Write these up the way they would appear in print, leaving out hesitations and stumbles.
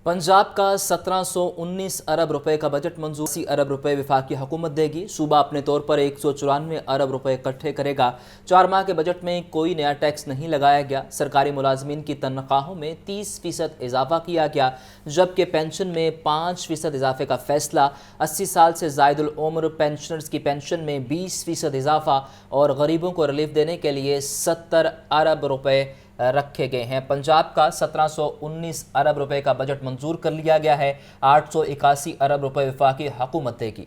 पंजाब का 1719 अरब रुपए का बजट मंजूर, 80 अरब रुपए वफाकी हुकूमत देगी। सूबा अपने तौर पर 194 अरब रुपए इकट्ठे करेगा। 4 माह के बजट में कोई नया टैक्स नहीं लगाया गया। सरकारी मुलाजमीन की तनख्वाहों में 30% इजाफा किया गया, जबकि पेंशन में 5% इजाफे का फैसला। 80 साल से ज़ायद उम्र पेंशनर्स की पेंशन में 20% इजाफा और गरीबों को रिलीफ देने के लिए 70 अरब रुपए रखे गए हैं। पंजाब का 1719 अरब रुपए का बजट मंजूर कर लिया गया है। 881 अरब रुपए वफाकी हुकूमत देगी।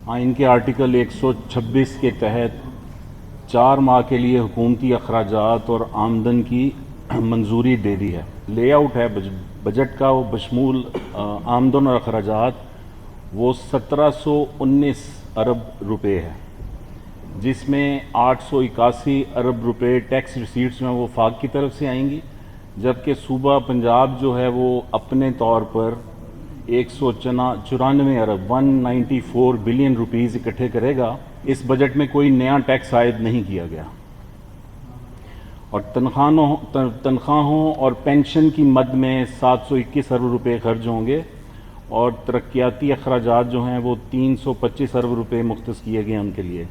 आइन के आर्टिकल 126 के तहत 4 माह के लिए हुकूमती अखराजात और आमदन की मंजूरी दे दी है। लेआउट है बजट का, वो बशमूल आमदन और अखराजात वो 1719 अरब रुपए है, जिसमें 881 अरब रुपए टैक्स रिसीट्स में वो वफाक की तरफ से आएंगी, जबकि सूबा पंजाब जो है वो अपने तौर पर 194 अरब 194 बिलियन रुपीस इकट्ठे करेगा। इस बजट में कोई नया टैक्स आयद नहीं किया गया और तनख्वाहों और पेंशन की मद में 721 अरब रुपए खर्च होंगे और तरक्याती अखराजात जो हैं वो 325 अरब रुपए मुख्तस किए गए उनके लिए।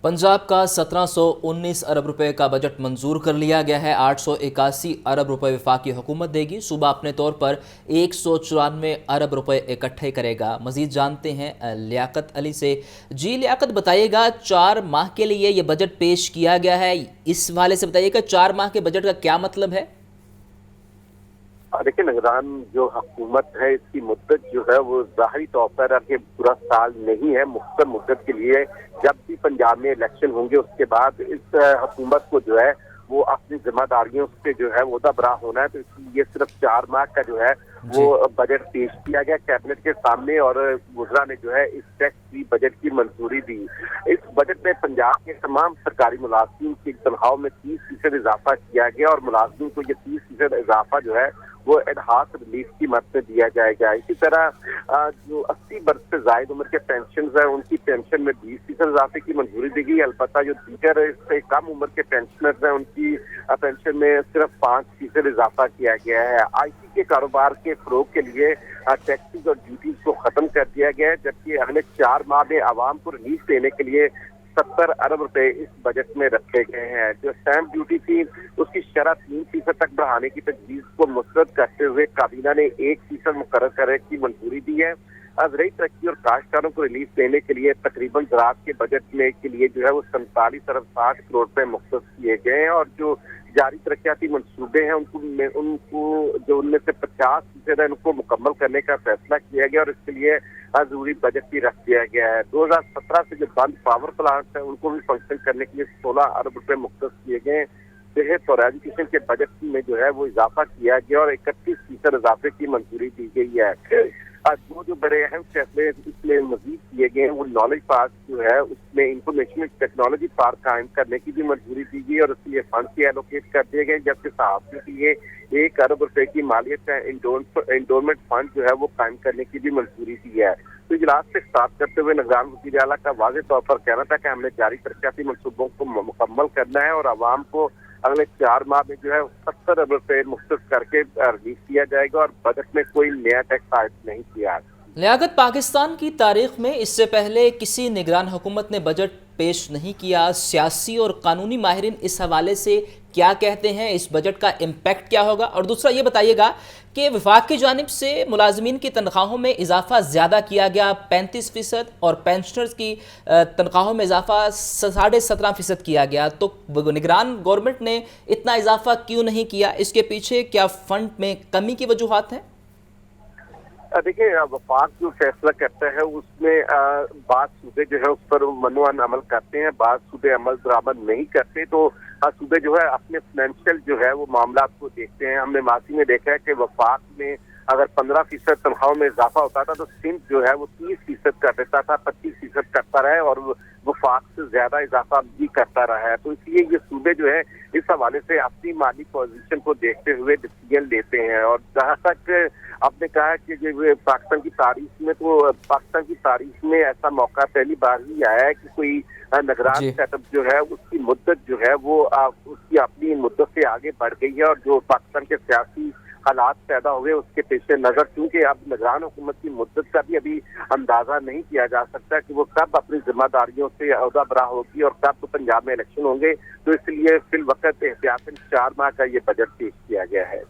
पंजाब का 1719 अरब रुपए का बजट मंजूर कर लिया गया है। 881 अरब रुपए वफाकी हुकूमत देगी। सूबा अपने तौर पर 194 अरब रुपए इकट्ठे करेगा। मजीद जानते हैं लियाकत अली से। जी लियाकत, बताइएगा 4 माह के लिए ये बजट पेश किया गया है, इस हवाले से बताइएगा 4 माह के बजट का क्या मतलब है? देखिए, निगरान जो हुकूमत है इसकी मुद्दत जो है वो ज़ाहिरी तौर पर कि पूरा साल नहीं है, मुख्तर मुद्दत के लिए। जब भी पंजाब में इलेक्शन होंगे उसके बाद इस हुकूमत को जो है वो अपनी जिम्मेदारियों से जो है वो बरा होना है, तो इसलिए सिर्फ 4 माह का जो है वो बजट पेश किया गया कैबिनेट के सामने और वज़रा ने जो है इस टैक्स फ्री बजट की मंजूरी दी। इस बजट में पंजाब के तमाम सरकारी मुलाजमीन की तनख्वाहों में 30% इजाफा किया गया और मुलाजमीन को ये 30% इजाफा जो है वो एडहाक रिलीफ की मद में दिया जाएगा। इसी तरह जो 80 वर्ष से ज़ायद उम्र के पेंशन है उनकी पेंशन में 20% इजाफे की मंजूरी दी गई। अलबत्ता जो दीगर इससे कम उम्र के पेंशनर्स हैं उनकी पेंशन में सिर्फ 5% इजाफा किया गया है। IT के कारोबार के फरोग के लिए टैक्सेस और ड्यूटीज को खत्म कर दिया गया है, जबकि अगले 4 माह में आवाम को रिलीफ देने के लिए 70 अरब रुपए इस बजट में रखे गए हैं। जो स्टैंप ड्यूटी थी उसकी शरह 3% तक बढ़ाने की तजवीज़ को मुस्तरद करते हुए काबीना ने 1% मुकर्रर करने की मंजूरी दी है। ज़राई तरक्की और काश्तकारों को रिलीफ देने के लिए तकरीबन ज़राअत के बजट में के लिए जो है वो 47 अरब 60 करोड़ रुपए मुख्तस किए गए हैं और जो जारी तरक्याती मंसूबे हैं उनको जो उनमें से 50% है उनको मुकम्मल करने का फैसला किया गया और इसके लिए जरूरी बजट भी रख दिया गया है। 2017 से जो बंद पावर प्लांट है उनको भी फंक्शन करने के लिए 16 अरब रुपए मुख्तस किए गए। सेहत और एजुकेशन के बजट में जो है वो इजाफा किया गया और 31% इजाफे की मंजूरी दी गई है। जो बड़े अहम फैसले इसमें मजीद किए गए हैं वो नॉलेज पार्क जो है उसमें इंफॉर्मेशन टेक्नोलॉजी पार्क कायम करने की भी मंजूरी दी गई और उसके लिए फंड भी एलोकेट कर दिए गए, जबकि सहाफ़ियों के लिए 1 अरब रुपए की मालियत का इंडोरमेंट फंड जो है वो कायम करने की भी मंजूरी दी है। तो इजलास से स्टार्ट करते हुए निगरान वज़ीर आला का वाज़ेह तौर पर कहना था कि हमने जारी तरक्याती मनसूबों को मुकम्मल करना है और आवाम को अगले 4 माह में जो है 70 अरब रुपए मुख्तस करके रिलीफ किया जाएगा और बजट में कोई नया टैक्स आयद नहीं किया। लियाकत, पाकिस्तान की तारीख में इससे पहले किसी निगरान हुकूमत ने बजट पेश नहीं किया। सियासी और कानूनी माहिरीन इस हवाले से क्या कहते हैं, इस बजट का इम्पैक्ट क्या होगा? और दूसरा ये बताइएगा कि वफाक की जानिब से मुलाजमीन की तनख्वाहों में इजाफा ज़्यादा किया गया 35% और पेंशनर्स की तनख्वाहों में इजाफा 17.5% किया गया, तो निगरान गवर्नमेंट ने इतना इजाफा क्यों नहीं किया? इसके पीछे क्या फंड में कमी की वजूहात हैं? देखिए, वफाक जो फैसला करता है उसमें बाद सूबे जो है उस पर मनोअन अमल करते हैं, बाद सूबे अमल दरामद नहीं करते, तो सूबे जो है अपने फाइनेंशियल जो है वो मामला को देखते हैं। हमने माजी में देखा है कि वफाक में अगर 15% तनख्वाहों में इजाफा होता था तो सिंध जो है वो 30% कर देता था, 25% करता रहा और वफाक से ज्यादा इजाफा भी करता रहा है। तो इसलिए ये सूबे जो है इस हवाले से अपनी माली पोजीशन को देखते हुए डिसीजन लेते हैं। और जहाँ तक आपने कहा कि जो पाकिस्तान की तारीख में ऐसा मौका पहली बार ही आया है कि कोई निगरान सेटअप जो है उसकी मुद्दत जो है वो उसकी अपनी मुद्दत से आगे बढ़ गई है। और जो पाकिस्तान के सियासी हालात पैदा हुए उसके पेश नजर, चूंकि अब निगरान हुकूमत की मुद्दत का भी अभी अंदाजा नहीं किया जा सकता कि वो कब अपनी जिम्मेदारियों से अहदा बरा होगी और कब पंजाब में इलेक्शन होंगे, तो इसलिए फिल वक्त एहतियातन 4 माह का ये बजट पेश किया गया है।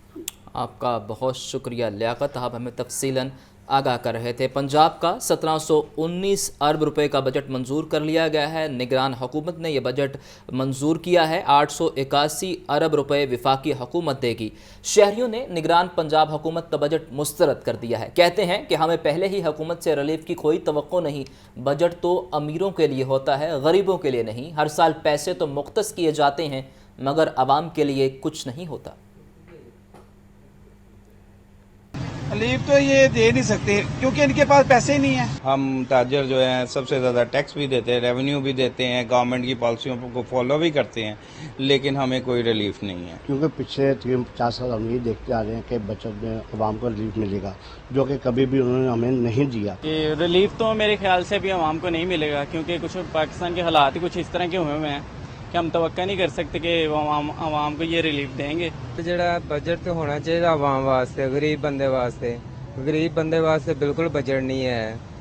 आपका बहुत शुक्रिया लियाकत, आप हमें तफसीलन आगाह कर रहे थे। पंजाब का 1719 अरब रुपए का बजट मंजूर कर लिया गया है। निगरान हुकूमत ने यह बजट मंजूर किया है। 881 अरब रुपए विफाकी हुकूमत देगी। शहरियों ने निगरान पंजाब हुकूमत का बजट मुस्तरद कर दिया है। कहते हैं कि हमें पहले ही हुकूमत से रिलीफ की कोई तवक्को नहीं। बजट तो अमीरों के लिए होता है, गरीबों के लिए नहीं। हर साल पैसे तो मुख्तस किए जाते हैं मगर आवाम के लिए कुछ नहीं होता। रिलीफ तो ये दे नहीं सकते क्योंकि इनके पास पैसे ही नहीं है। हम ताजर जो हैं सबसे ज़्यादा टैक्स भी देते हैं, रेवेन्यू भी देते हैं, गवर्नमेंट की पॉलिसियों को फॉलो भी करते हैं, लेकिन हमें कोई रिलीफ नहीं है। क्योंकि पिछले 50 साल हम ये देखते आ रहे हैं कि बचत में अवाम को रिलीफ मिलेगा, जो कि कभी भी उन्होंने हमें नहीं दिया। रिलीफ तो मेरे ख्याल से भी अवाम को नहीं मिलेगा क्योंकि कुछ पाकिस्तान के हालात ही कुछ इस तरह के हुए हैं कि हम तवक्का नहीं कर सकते कि आवाम को ये रिलीफ देंगे। ਜਿਹੜਾ बजट तो होना चाहिए आवाम वास्ते, गरीब बंदे वास्ते बिल्कुल बजट नहीं है।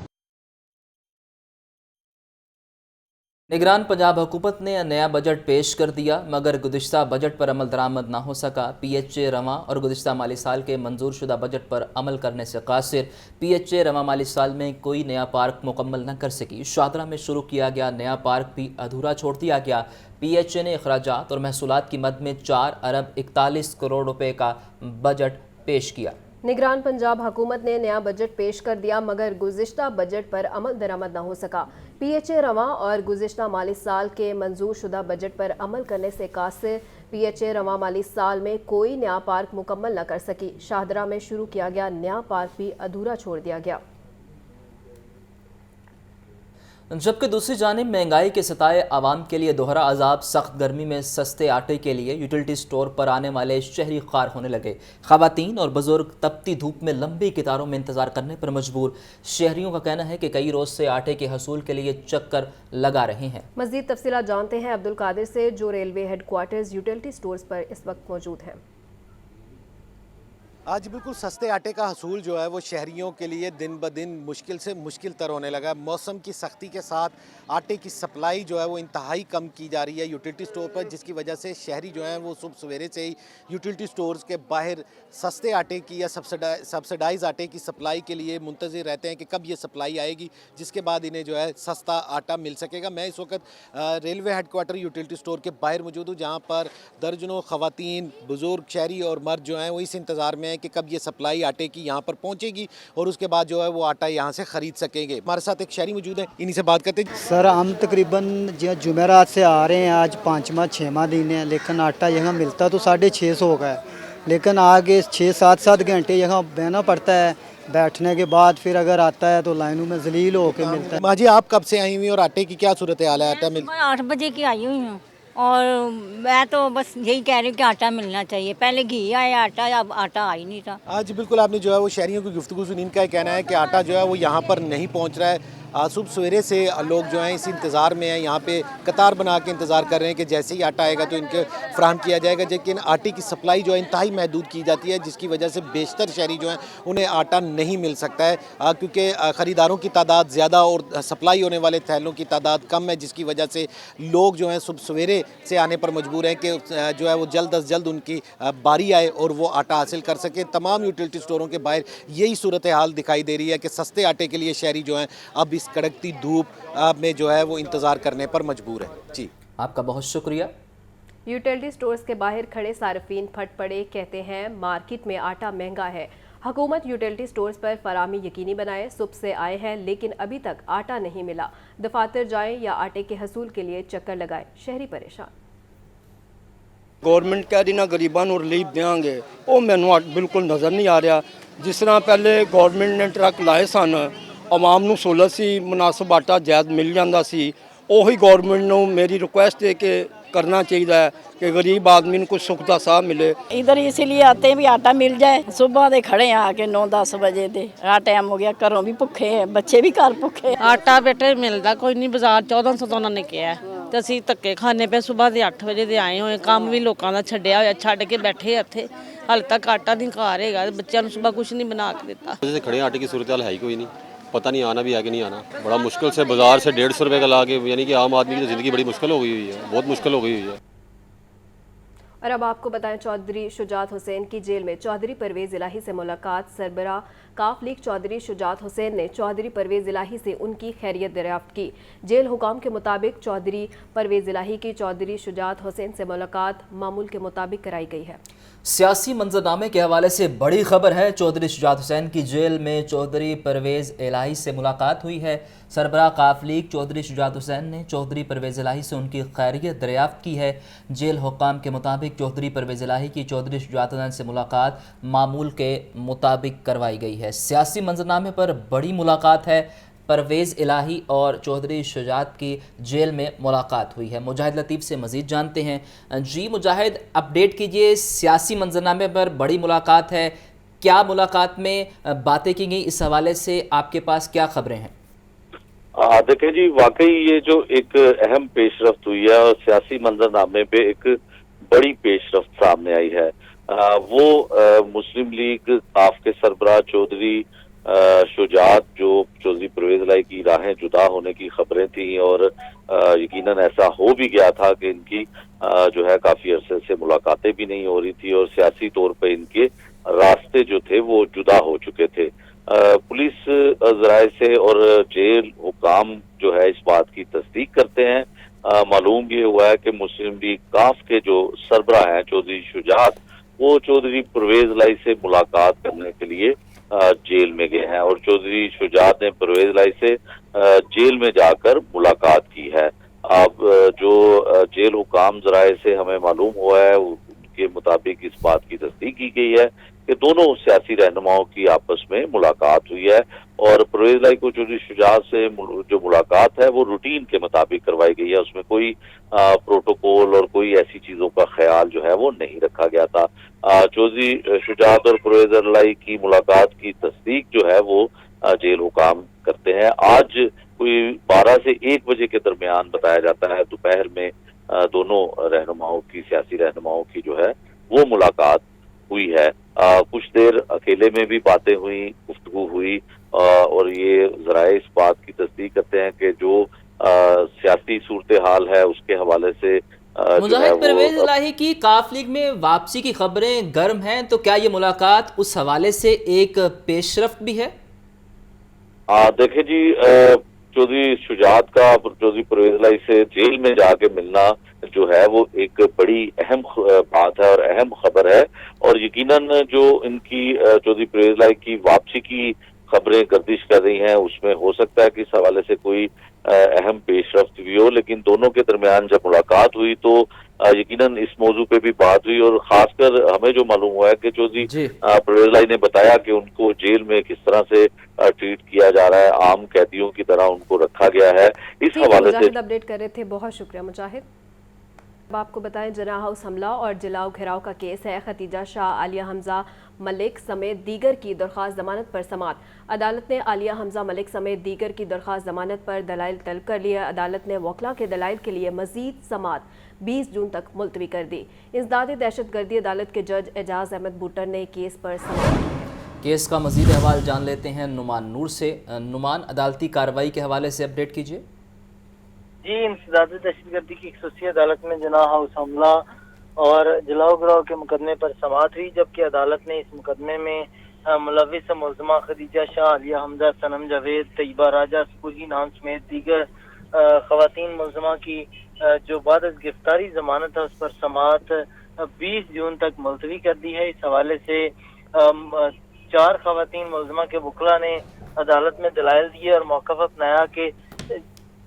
निगरान पंजाब हुकूमत ने नया बजट पेश कर दिया मगर गुज़िश्ता बजट पर अमल दरामद ना हो सका। PHA रवां और गुज़िश्ता माली साल के मंजूर शुदा बजट पर अमल करने से कासिर। PHA रवां माली साल में कोई नया पार्क मुकम्मल न कर सकी। शाहदरा में शुरू किया गया नया पार्क भी अधूरा छोड़ दिया गया। PHA ने अखराजात और महसूलात की मद में 4 अरब 41 करोड़ रुपए का बजट पेश किया। निगरान पंजाब हुकूमत ने नया बजट पेश कर दिया मगर गुज़िश्ता बजट पर अमल दरामद न हो सका। PHA रवां और गुज़िश्ता माली साल के मंजूर शुदा बजट पर अमल करने से कासिर। PHA रवां माली साल में कोई नया पार्क मुकम्मल न कर सकी। शाहदरा में शुरू किया गया नया पार्क भी अधूरा छोड़ दिया गया। जबकि दूसरी जानिब महंगाई के सताए आवाम के लिए दोहरा अजाब। सख्त गर्मी में सस्ते आटे के लिए यूटिलिटी स्टोर पर आने वाले शहरी ख़ार होने लगे। ख़वातीन और बुजुर्ग तपती धूप में लंबी कतारों में इंतज़ार करने पर मजबूर। शहरियों का कहना है कि कई रोज़ से आटे के हसूल के लिए चक्कर लगा रहे हैं। मज़ीद तफसीलात जानते हैं अब्दुल कादिर से, जो रेलवे हेडक्वार्टर्स यूटिलिटी स्टोर्स पर इस वक्त मौजूद हैं। आज बिल्कुल सस्ते आटे का हसूल जो है वो शहरियों के लिए दिन ब दिन मुश्किल से मुश्किल तर होने लगा है। मौसम की सख्ती के साथ आटे की सप्लाई जो है वो इंतहाई कम की जा रही है यूटिलिटी स्टोर पर, जिसकी वजह से शहरी जो हैं वो सुबह सवेरे से ही यूटिलिटी स्टोर्स के बाहर सस्ते आटे की या सब्सिडाइज आटे की सप्लाई के लिए मुंतज़िर रहते हैं कि कब ये सप्लाई आएगी, जिसके बाद इन्हें जो है सस्ता आटा मिल सकेगा। मैं इस वक्त रेलवे हेडक्वार्टर यूटिलिटी स्टोर के बाहर मौजूद हूँ, जहाँ पर दर्जनों ख़वातीन, बुज़ुर्ग, शहरी और मर्द जो हैं वो इस इंतज़ार में कि कब ये सप्लाई आटे की यहाँ पर पहुँचेगी और उसके बाद जो है वो आटा यहाँ से ख़रीद सकेंगे। हमारे साथ एक शहरी मौजूद है, इन्हीं से बात करते हैं। सर हम तकरीबन जुमेरात से आ रहे हैं, आज 5वां 6वां दिन है, लेकिन आटा यहाँ मिलता तो 650 का है, लेकिन आगे 6-7 घंटे यहाँ बहना पड़ता है। बैठने के बाद फिर अगर आता है तो लाइनों में जलील होकर मिलता है। माँ जी, आप कब से आई हुई और आटे की क्या सूरत हाल है? आटा मिल 8 बजे की आई हुई हूँ और मैं तो बस यही कह रही हूँ कि आटा मिलना चाहिए। पहले घी आया आटा, अब आटा आ ही नहीं था। आज बिल्कुल आपने जो है वो शहरियों की गुफ्तगू सुनी, इनका कहना है कि आटा जो है वो यहाँ पर नहीं पहुँच रहा है। सुबह सवेरे से लोग जो हैं इस इंतज़ार में हैं, यहाँ पे कतार बना के इंतज़ार कर रहे हैं कि जैसे ही आटा आएगा तो इनके फ्राहम किया जाएगा। लेकिन आटे की सप्लाई जो है इंतहाई महदूद की जाती है, जिसकी वजह से बेशतर शहरी जो हैं उन्हें आटा नहीं मिल सकता है, क्योंकि ख़रीदारों की तादाद ज़्यादा और सप्लाई होने वाले थैलों की तादाद कम है, जिसकी वजह से लोग जो हैं सुबह सवेरे से आने पर मजबूर हैं कि जो है वो जल्द अज जल्द उनकी बारी आए और वो आटा हासिल कर सके। तमाम यूटिलिटी स्टोरों के बाहर यही सूरत हाल दिखाई दे रही है कि सस्ते आटे के लिए शहरी जो हैं अब कड़कती धूप में जो है वो इंतज़ार करने पर मजबूर है। जी, आपका बहुत शुक्रिया। यूटिलिटी स्टोर्स के बाहर खड़े सार्फिन फट पड़े, कहते हैं मार्केट में आटा महंगा है। हुकूमत यूटिलिटी स्टोर्स पर फराहमी यकीनी बनाए। सुबह से आए हैं लेकिन अभी तक आटा नहीं मिला। दफातर जाएं या आटे के हसूल के लिए चक्कर लगाए, शहरी परेशान। गवर्नमेंट कह रही ना गरीबां नूं रिलीफ देंगे, वो मैनूं बिल्कुल नज़र नहीं आ रहा। जिस तरह पहले गवर्नमेंट ने ट्रक लाए सन, आवाम ਨੂੰ सहूलत सी, मुनासिब आटा जायज़ मिल जाता सी, ਉਹੀ ਗਵਰਨਮੈਂਟ ਨੂੰ ਮੇਰੀ ਰਿਕੁਐਸਟ ਹੈ ਕਿ करना चाहिए कि गरीब आदमी को सुख का साह मिले। इधर इसीलिए आते हैं भी आटा मिल जाए। सुबह दे खड़े हैं आके 9-10 बजे दे, आ टाइम हो गया, घरों भी भुखे हैं, बच्चे भी घर भुखे। आटा बेटे मिलता कोई नहीं, बाजार 1400 तो उन्होंने किया है ਤੇ ਅਸੀਂ ਧੱਕੇ ਖਾਣੇ ਪਏ। ਸਵੇਰ ਦੇ 8 ਵਜੇ ਦੇ ਆਏ ਹੋਏ, ਕੰਮ ਵੀ ਲੋਕਾਂ ਦਾ ਛੱਡਿਆ ਹੋਇਆ, ਛੱਡ ਕੇ ਬੈਠੇ ਇੱਥੇ। ਹਾਲੇ ਤੱਕ ਆਟਾ ਨਹੀਂ ਘਰ ਹੈਗਾ, ਬੱਚਿਆਂ ਨੂੰ ਸਵੇਰ ਕੁਝ नहीं बना के देता। जैसे खड़े आटे की सूरत हाल है ही कोई नहीं, पता नहीं आना भी है कि नहीं आना। बड़ा मुश्किल से बाजार से 150 रुपये का ला के, यानी कि आम आदमी की ज़िंदगी बड़ी मुश्किल हो गई हुई है, बहुत मुश्किल हो गई हुई है। और अब आपको बताएं, चौधरी शुजात हुसैन की जेल में चौधरी परवेज़ इलाही से मुलाकात। सरबरा काफ लीग चौधरी शुजात हुसैन ने चौधरी परवेज़ इलाही से उनकी खैरियत दरियाफ्त की। जेल हुकाम के मुताबिक चौधरी परवेज़ इलाही की चौधरी शुजात हुसैन से मुलाकात मामूल के मुताबिक कराई गई है। सियासी मंजरनामे के हवाले से बड़ी खबर है। चौधरी शुजात हुसैन की जेल में चौधरी परवेज़ इलाही से मुलाकात हुई है। सरबराह काफ लीग चौधरी शुजात हुसैन ने चौधरी परवेज़ इलाही से उनकी खैरियत दरियाफ्त की है। जेल हुकाम के मुताबिक चौधरी परवेज़ इलाही की चौधरी शुजात हुसैन से मुलाकात मामूल के मुताबिक करवाई गई है। सियासी मंजरनामे पर बड़ी मुलाकात है। परवेज़ इलाही और चौधरी शुजात की जेल में मुलाकात हुई है। मुजाहिद लतीफ़ से मज़ीद जानते हैं। जी मुजाहिद, अपडेट कीजिए, सियासी मंजरनामे पर बड़ी मुलाकात है, क्या मुलाकात में बातें की गई, इस हवाले से आपके पास क्या खबरें हैं? देखिए जी, वाकई ये जो एक अहम पेशरफ्त हुई है और सियासी मंजरनामे पे एक बड़ी पेशरफ्त सामने आई है। वो मुस्लिम लीग काफ के सरबराह चौधरी शुजात, जो चौधरी परवेज़ इलाही की राहें जुदा होने की खबरें थी और यकीनन ऐसा हो भी गया था कि इनकी जो है काफ़ी अरसे से मुलाकातें भी नहीं हो रही थी और सियासी तौर पे इनके रास्ते जो थे वो जुदा हो चुके थे। पुलिस ज़राए से और जेल हुकाम जो है इस बात की तस्दीक करते हैं। मालूम ये हुआ है कि मुस्लिम लीग काफ के जो सरबराह हैं चौधरी शुजात, वो चौधरी परवेज़ इलाही से मुलाकात करने के लिए जेल में गए हैं और चौधरी शुजात ने परवेज़ इलाही से जेल में जाकर मुलाकात की है। अब जो जेल हुकाम ज़राए से हमें मालूम हुआ है उनके मुताबिक इस बात की तस्दीक की गई है कि दोनों सियासी रहनुमाओं की आपस में मुलाकात हुई है और परवेज़ इलाही को चौधरी शुजात से जो मुलाकात है वो रूटीन के मुताबिक करवाई गई है। उसमें कोई प्रोटोकॉल और कोई ऐसी चीज़ों का ख्याल जो है वो नहीं रखा गया था। चौधरी शुजात और परवेज़ इलाही की मुलाकात की तस्दीक जो है वो जेल हुकाम करते हैं। आज कोई 12 से 1 बजे के दरमियान बताया जाता है दोपहर में दोनों रहनुमाओं की, सियासी रहनुमाओं की जो है वो मुलाकात हुई है। कुछ देर अकेले में भी बातें हुई, गुफ्तगू हुई और ये ज़राए इस बात की तस्दीक करते हैं कि जो सियासी सूरत हाल है उसके हवाले से मुजाहिद, परवेज़ इलाही की काफ लीग में वापसी की खबरें गर्म हैं, तो क्या ये मुलाकात उस हवाले से एक पेशरफ्त भी है? देखिए जी, चौधरी शुजात का चौधरी परवेज़ इलाही से जेल में जाके मिलना जो है वो एक बड़ी अहम बात है और अहम खबर है और यकीनन जो इनकी चौधरी परवेज़ इलाही की वापसी की खबरें गर्दिश कर रही हैं उसमें हो सकता है कि इस हवाले से कोई अहम पेशरफ्त भी हो, लेकिन दोनों के दरमियान जब मुलाकात हुई तो यकीनन इस मौजू पे भी बात हुई और खासकर हमें जो मालूम हुआ है कि चौधरी परवेज़ इलाही ने बताया कि उनको जेल में किस तरह से ट्रीट किया जा रहा है, आम कैदियों की तरह उनको रखा गया है। इस हवाले से अपडेट कर रहे थे, बहुत शुक्रिया मुजाहिद। अब आपको बताएं, जना हाउस हमला और जलाओ घेराव का केस है। खतीजा शाह, आलिया हमजा मलिक समेत दीगर की दरख्वास्त जमानत पर समात। अदालत ने आलिया हमजा मलिक समेत दीगर की दरख्वास्त जमानत पर दलाइल तलब कर लिया। अदालत ने वकला के दलाइल के लिए मजीद समात 20 जून तक मुलतवी कर दी। इंसदाद दहशतगर्दी अदालत के जज एजाज अहमद बूटर ने केस पर समात की है। केस का मजीद अहवाल जान लेते हैं नुमान नूर से। नुमान, अदालती कार्रवाई के हवाले से अपडेट कीजिए। जी, इंसदाद दहशतगर्दी की खसूसी अदालत में जना हाउस हमला और जलाओ गिराव के मुकदमे पर समात हुई, जबकि अदालत ने इस मुकदमे में मुलविस मुलज़मा खदीजा शाह, आलिया हमजा, सनम जावेद, तैयबा राजा, सुकुजी नाम समेत दीगर खवातीन मुलज़मा की जो बाद गिरफ्तारी जमानत है उस पर समात 20 जून तक मुलतवी कर दी है। इस हवाले से 4 खवातीन मुलज़मा के वकला ने अदालत में दलाइल दिए और मौक़िफ़ अपनाया कि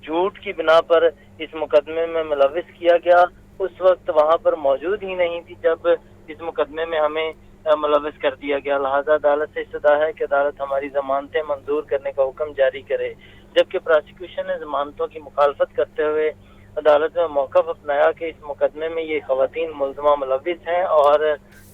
झूठ की बिना पर इस मुकदमे में मुलविस किया गया। उस वक्त वहाँ पर मौजूद ही नहीं थी जब इस मुकदमे में हमें मुलविस कर दिया गया। लिहाजा अदालत से इस्तदा है कि अदालत हमारी जमानतें मंजूर करने का हुक्म जारी करे। जबकि प्रोसिक्यूशन ने जमानतों की मुखालफत करते हुए अदालत में मौक़िफ़ अपनाया कि इस मुकदमे में ये ख़वातीन मुल्ज़मा मुलव्विस हैं और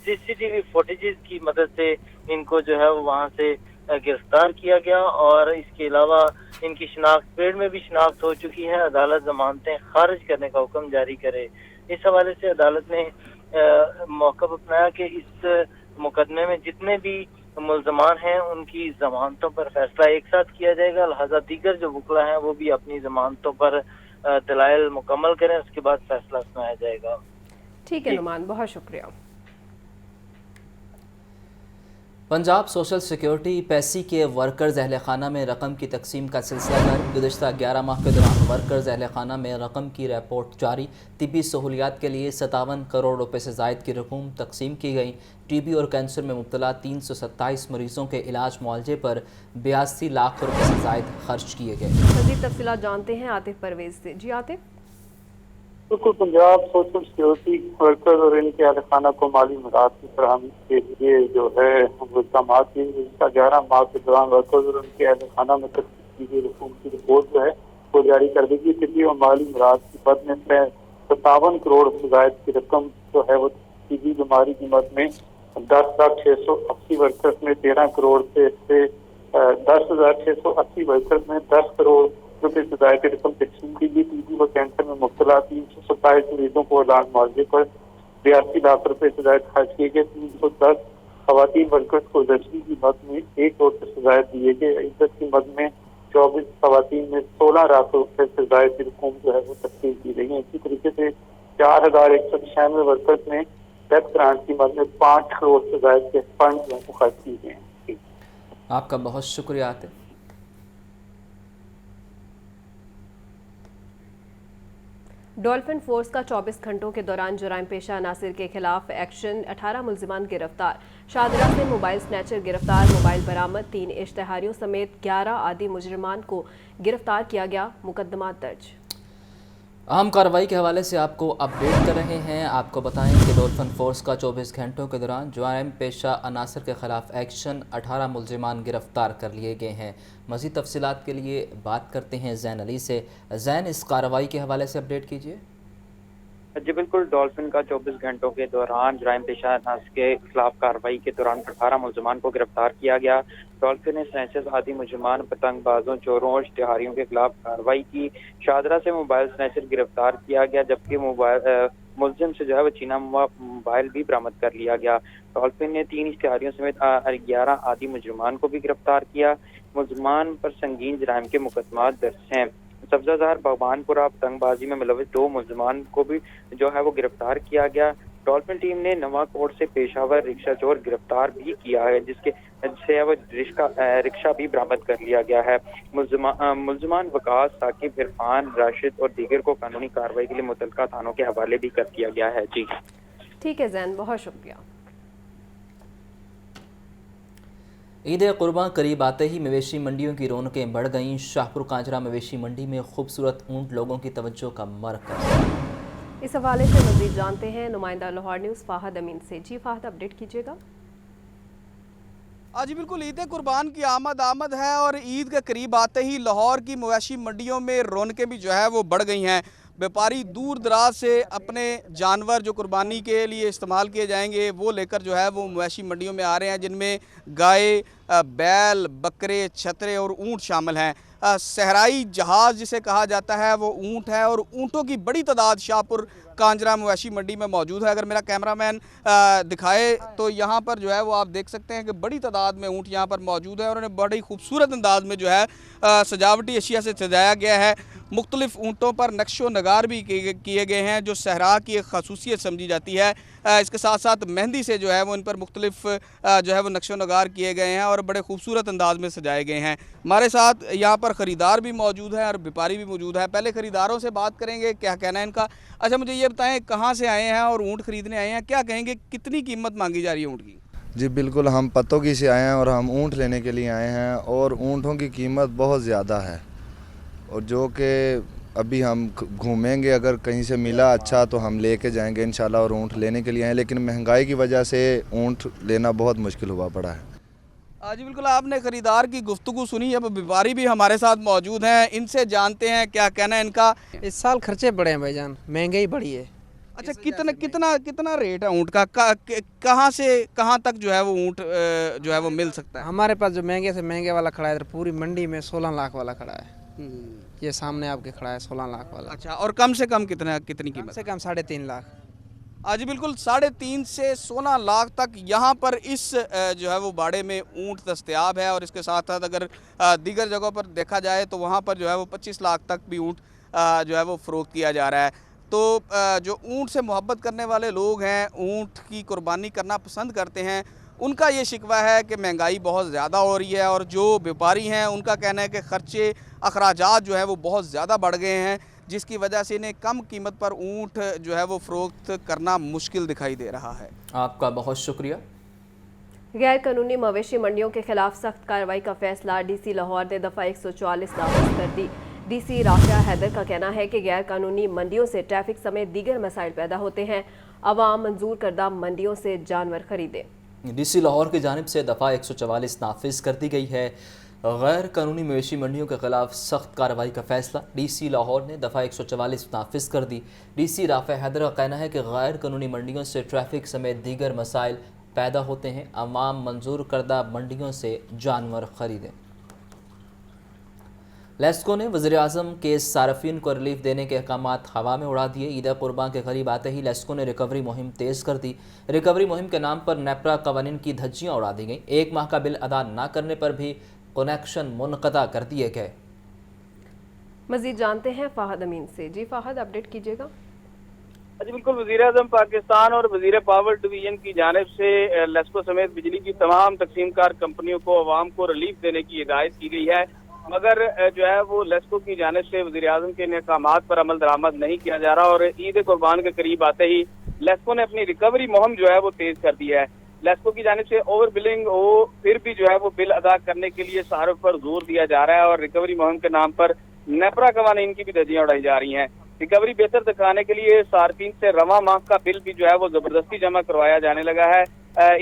CCTV फुटेजेस की मदद से इनको जो है वो वहाँ से गिरफ्तार किया गया और इसके अलावा इनकी शिनाख्त पेड़ में भी शिनाख्त हो चुकी है। अदालत जमानतें खारिज करने का हुक्म जारी करे। इस हवाले से अदालत ने मौक़िफ़ अपनाया कि इस मुकदमे में जितने भी मुल्ज़मान हैं उनकी जमानतों पर फैसला एक साथ किया जाएगा, लिहाजा दीगर जो वकला हैं वो भी अपनी जमानतों पर दलाइल मुकम्मल करें, उसके बाद फैसला सुनाया जाएगा। ठीक है नुमान, बहुत शुक्रिया। पंजाब सोशल सिक्योरिटी पैसी के वर्कर्स अहल खाना में रकम की तकसीम का सिलसिला जारी। गुज़श्ता 11 माह के दौरान वर्कर्स अहल खाना में रकम की रिपोर्ट जारी। तिब्बी सहूलियात के लिए 57 करोड़ रुपए से ज़ायद की रकूम तकसीम की गई। TB और कैंसर में मुब्तला 327 मरीजों के इलाज मुआवजे पर 82 लाख रुपए से ज़ायद खर्च किए गए। मज़ीद तफसीलात जानते हैं आतिफ परवेज से। जी आतिफ। बिल्कुल, पंजाब सोशल सिक्योरिटी वर्कर्स और इनके अहल खाना को माली मदद की फराहमी के लिए जो है इक़दाम 11 माह के दौरान वर्कर्स और उनके अहल खाना में तकसीम की गई रकूम की रिपोर्ट जो है वो जारी कर दी गई। तिब्बी और माली मदद की मद में 57 करोड़ से ज़ायद की रकम जो है वो टीबी बीमारी की मद में 10,680 वर्कर्स में 13 करोड़ से 10,680 वर्कर्स में 10 करोड़ रुपए से ज़ायद की रकम तकसीम की गई। TB व कैंसर में मुब्तला 327 मरीजों को इलाज मुआवजे पर 82 लाख रुपए से ज़ायद खर्च किए गए। 310 खवातीन वर्कर्स को जश्नी की मद में 1 करोड़ से ज़ायद दिए गए। इज्जत की मद में 24 खवातीन में 16 लाख रुपए से ज़ायद की रकूम जो है वो तकसीम की गई है। इसी तरीके से 4,196 वर्कर्स में डेथ ग्रांट की मद में 5 करोड़ से ज़ायद के फंड जो है खर्च किए गए हैं। आपका बहुत शुक्रिया आतिफ। डॉल्फिन फोर्स का 24 घंटों के दौरान जराइम पेशा अनासिर के खिलाफ एक्शन। 18 मुल्जिमान गिरफ्तार। शादरा से मोबाइल स्नैचर गिरफ्तार। मोबाइल बरामद। 3 इश्तेहारियों समेत 11 आदि मुजरिमान को गिरफ्तार किया गया। मुकदमा दर्ज। अहम कार्रवाई के हवाले से आपको अपडेट कर रहे हैं। आपको बताएं कि डॉल्फिन फोर्स का 24 घंटों के दौरान जराइम पेशा अनासर के खिलाफ एक्शन। 18 मुल्जिमान गिरफ्तार कर लिए गए हैं। मज़ीद तफसीलात के लिए बात करते हैं ज़ैन अली से। ज़ैन, इस कार्रवाई के हवाले से अपडेट कीजिए। जी बिल्कुल, डॉल्फिन का 24 घंटों के दौरान जराइम पेशा अनासर के खिलाफ कार्रवाई के दौरान 18 मुल्जिमान को गिरफ्तार किया गया। डॉल्फिन ने स्नैचर्स आदि मुजरिमान, पतंगबाजों, चोरों और इश्तिहारियों के खिलाफ कार्रवाई की। शादरा से मोबाइल स्नैचर गिरफ्तार किया गया, जबकि मोबाइल मुलजिम से जो है वो चीना मोबाइल भी बरामद कर लिया गया। डॉल्फिन ने 3 इश्तिहारियों समेत 11 आदि मुजरिमान को भी गिरफ्तार किया। मुलजिमान पर संगीन जराइम के मुकदमा दर्ज हैं। सब्जाजार भगवानपुरा पतंगबाजी में मुलविस 2 मुलजिमान को भी जो है वो गिरफ्तार किया गया। डॉल्फिन टीम ने नवाकोट से पेशावर रिक्शा चोर गिरफ्तार भी किया है, जिससे वो रिक्शा भी बरामद कर लिया गया है। मुलजिमान वकास, साकिब, इरफान, राशिद और दीगर को कानूनी कार्रवाई के लिए मुतल्लिका थानों के हवाले भी कर दिया गया है। जी ठीक है ज़ैन, बहुत शुक्रिया। ईद कुर्बान करीब आते ही मवेशी मंडियों की रौनकें बढ़ गईं। शाहपुर कांजरा मवेशी मंडी में खूबसूरत ऊंट लोगों की तवज्जो का मरकज़। इस हवाले से मज़ीद जानते हैं नुमाइंदा लाहौर न्यूज़ फ़ाहद अमीन से। जी फ़ाहद, अपडेट कीजिएगा। जी बिल्कुल, ईद कुर्बान की आमद है और ईद के करीब आते ही लाहौर की मवेशी मंडियों में रौनकें भी जो है वो बढ़ गई हैं। व्यापारी दूर दराज से अपने जानवर जो कुर्बानी के लिए इस्तेमाल किए जाएंगे वो लेकर जो है वो मवेशी मंडियों में आ रहे हैं, जिनमें गाय, बैल, बकरे, छतरे और ऊँट शामिल हैं। सहराई जहाज़ जिसे कहा जाता है वो ऊँट है और ऊँटों की बड़ी तादाद शाहपुर कांजरा मवेशी मंडी में मौजूद है। अगर मेरा कैमरामैन दिखाए तो यहाँ पर जो है वो आप देख सकते हैं कि बड़ी तादाद में ऊँट यहाँ पर मौजूद है और उन्हें बड़ी खूबसूरत अंदाज में जो है सजावटी अशिया से सजाया गया है। मुख्तलिफ ऊँटों पर नक्शो नगार भी किए गए हैं, जो सहरा की एक खसूसियत समझी जाती है। इसके साथ साथ मेहंदी से जो है वो इन पर मुख्तलिफ जो है वो नक्शो नगार किए गए हैं और बड़े खूबसूरत अंदाज में सजाए गए हैं। हमारे साथ यहाँ पर ख़रीदार भी मौजूद हैं और व्यापारी भी मौजूद है। पहले ख़रीदारों से बात करेंगे, क्या कहना है इनका। अच्छा, मुझे ये बताएं, कहाँ से आए हैं और ऊँट ख़रीदने आए हैं, क्या कहेंगे, कितनी कीमत मांगी जा रही है ऊँट की? जी बिल्कुल, हम पतोगी से आए हैं और हम ऊँट लेने के लिए आए हैं और ऊँटों की कीमत बहुत ज़्यादा है और जो कि अभी हम घूमेंगे, अगर कहीं से मिला अच्छा तो हम लेके जाएंगे इंशाल्लाह और ऊँट लेने के लिए आए, लेकिन महंगाई की वजह से ऊँट लेना बहुत मुश्किल हुआ पड़ा है। जी बिल्कुल, आपने खरीदार की गुफ्तगू सुनी। अब व्यापारी भी हमारे साथ मौजूद हैं, इनसे जानते हैं क्या कहना है इनका। इस साल खर्चे बढ़े हैं भाईजान, महंगाई बढ़ी है। अच्छा, कितना रेट है ऊँट का? कहाँ से कहाँ तक जो है वो ऊँट जो है वो मिल सकता है? हमारे पास जो महंगे से महंगे वाला खड़ा है, पूरी मंडी में 16 लाख वाला खड़ा है। ये सामने आपके खड़ा है 16 लाख वाला। अच्छा, और कम से कम कितनी कीमत? कम से कम 3.5 लाख। जी बिल्कुल, 3.5 से 16 लाख तक यहाँ पर इस जो है वो बाड़े में ऊँट दस्तयाब है। और इसके साथ साथ अगर दीगर जगहों पर देखा जाए तो वहाँ पर जो है वो 25 लाख तक भी ऊँट जो है वो फ़रोख्त किया जा रहा है। तो जो ऊँट से मोहब्बत करने वाले लोग हैं, ऊँट की कुर्बानी करना पसंद करते हैं, उनका ये शिकवा है कि महंगाई बहुत ज़्यादा हो रही है। और जो व्यापारी हैं उनका कहना है कि ख़र्चे अखराजात जो है वो बहुत ज़्यादा बढ़ गए हैं, जिसकी वजह से इन्हें कम कीमत पर ऊँट जो है वो फ़रोख्त करना मुश्किल दिखाई दे रहा है। आपका बहुत शुक्रिया। गैर कानूनी मवेशी मंडियों के खिलाफ सख्त कार्रवाई का फैसला डीसी लाहौर ने दफ़ा 144 नाफिज कर दी। डीसी राफिया हैदर का कहना है कि गैर कानूनी मंडियों से ट्रैफिक समेत दीगर मसाइल पैदा होते हैं। अवाम मंजूर करदा मंडियों से जानवर खरीदे। डीसी लाहौर की जानिब से दफ़ा 144 नाफिज कर दी गई है। गैर कानूनी मवेशी मंडियों के खिलाफ सख्त कार्रवाई का फैसला डीसी लाहौर ने दफ़ा 144 नाफिज कर दी। डीसी राफिया हैदर का कहना है कि गैर कानूनी मंडियों से ट्रैफिक समेत दीगर मसाइल पैदा होते हैं। अवाम मंजूर करदा मंडियों से जानवर खरीदें। लेस्को ने वज़ीर-ए-आज़म के सार्फिन को रिलीफ देने के अहकामात हवा में उड़ा दिए। ईद कुर्बान के करीब आते ही लेस्को ने रिकवरी मुहिम तेज़ कर दी। रिकवरी मुहिम के नाम पर नेपरा कवानीन की धज्जियाँ उड़ा दी गईं। 1 माह का बिल अदा न करने पर भी कनेक्शन मुनक़ता कर दिए गए। मज़ीद जानते हैं फ़ाहद अमीन से। जी फ़ाहद, अपडेट कीजिएगा। जी बिल्कुल, वज़ीर-ए-आज़म पाकिस्तान और वज़ीर पावर डिवीज़न की जानिब से लेस्को समेत बिजली की तमाम तकसीमकार कंपनियों को अवाम को रिलीफ देने की हिदायत की गई है, मगर जो है वो लेस्को की जानिब से वज़ीर-ए-आज़म के अहकामात पर अमल दरामद नहीं किया जा रहा। और ईद कुर्बान के करीब आते ही लेस्को ने अपनी रिकवरी मुहिम जो है वो तेज़ कर दी है। लेस्को की जानिब से ओवर बिलिंग हो फिर भी जो है वो बिल अदा करने के लिए सार्फ पर जोर दिया जा रहा है और रिकवरी मुहिम के नाम पर नेपरा कवानीन की भी धज्जियां उड़ाई जा रही हैं। रिकवरी बेहतर दिखाने के लिए सार्फिन से रवा माह का बिल भी जो है वो जबरदस्ती जमा करवाया जाने लगा है।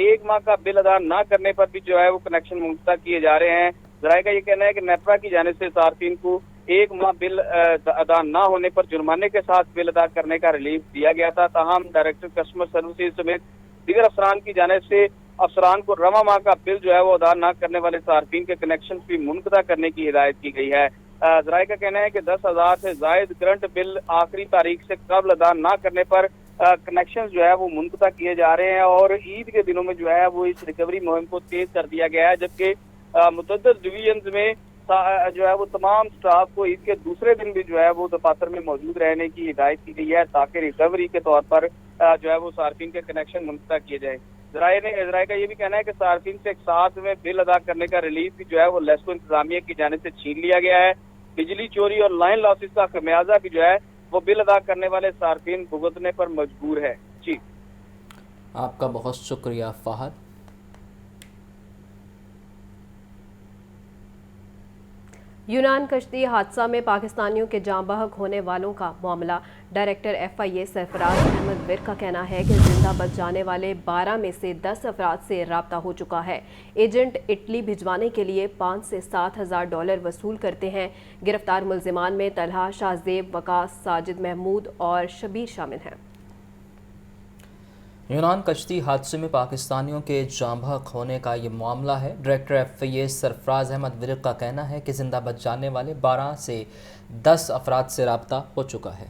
1 माह का बिल अदा न करने पर भी जो है वो कनेक्शन मुनक़ता किए जा रहे हैं। ज़राए का ये कहना है कि नेपरा की जानिब से सार्फिन को 1 माह बिल अदा न होने पर जुर्माने के साथ बिल अदा करने का रिलीफ दिया गया था। ताहम डायरेक्टर कस्टमर सर्विसेज समेत दीगर अफसरान की जानिब से अफसरान को रवा माह का बिल जो है वो अदा न करने वाले सार्फिन के कनेक्शन भी मुनक़ता करने की हिदायत की गई है। ज़राए का कहना है कि 10,000 से ज़ायद करंट बिल आखिरी तारीख से कबल अदा न करने पर कनेक्शन जो है वो मुनक़ता किए जा रहे हैं। और ईद के दिनों में जो है वो इस रिकवरी मुहिम को तेज कर दिया गया है, जबकि मुतअद्दिद डिवीजन्स में जो है वो तमाम स्टाफ को ईद के दूसरे दिन भी जो है वो दफातर में मौजूद रहने की हिदायत की गई है, ताकि रिकवरी के तौर पर जो है वो सार्फिन के कनेक्शन मुनक़ता किए जाए। ज़राए का ये भी कहना है कि सार्फिन से एक साथ में बिल अदा करने का रिलीफ भी जो है वो लेस्को इंतजामिया की जानिब से छीन लिया गया है। बिजली चोरी और लाइन लॉसेस का खमियाजा भी जो है वो बिल अदा करने वाले सार्फिन भुगतने पर मजबूर है। जी, आपका बहुत शुक्रिया फ़ाहद। यूनान कश्ती हादसा में पाकिस्तानियों के जाँ बहक होने वालों का मामला। डायरेक्टर FIA सरफराज अहमद विर का कहना है कि जिंदा बच जाने वाले 12 में से 10 अफराद से राब्ता हो चुका है। एजेंट इटली भिजवाने के लिए 5 से 7 हज़ार डॉलर वसूल करते हैं। गिरफ्तार मुल्जिमान में तलहा, शाहजेब, वकास, साजिद महमूद और शबीर शामिल हैं। यूनान कश्ती हादसे में पाकिस्तानियों के जाँ बहक होने का ये मामला है। डायरेक्टर FIA सरफराज अहमद विर का कहना है कि जिंदा बच जाने वाले 12 से 10 अफराद से राब्ता हो चुका है।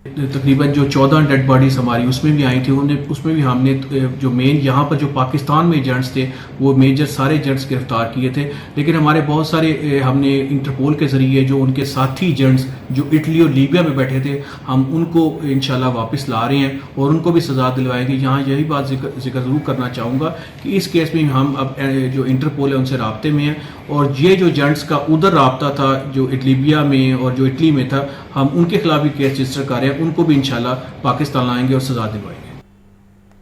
तकरीबन जो 14 डेड बॉडीज़ हमारी उसमें भी आई थी, उसमें भी हमने जो मेन यहाँ पर जो पाकिस्तान में एजेंट्स थे वो मेजर सारे एजेंट्स गिरफ्तार किए थे, लेकिन हमारे बहुत सारे हमने इंटरपोल के ज़रिए जो उनके साथी एजेंट्स जो इटली और लीबिया में बैठे थे हम उनको इंशाल्लाह वापस ला रहे हैं और उनको भी सज़ा दिलवाएंगे। यहाँ यही बात जिक्र ज़रूर करना चाहूँगा कि इस केस में हम अब जो इंटरपोल है उनसे राब्ते में हैं और ये जो एजेंट्स का उधर राब्ता था जो लीबिया में और जो इटली में था, हम उनके खिलाफ भी केस रजिस्टर कर रहे हैं, उनको भी इंशाल्लाह पाकिस्तान लाएंगे और सज़ा दिलवाएंगे।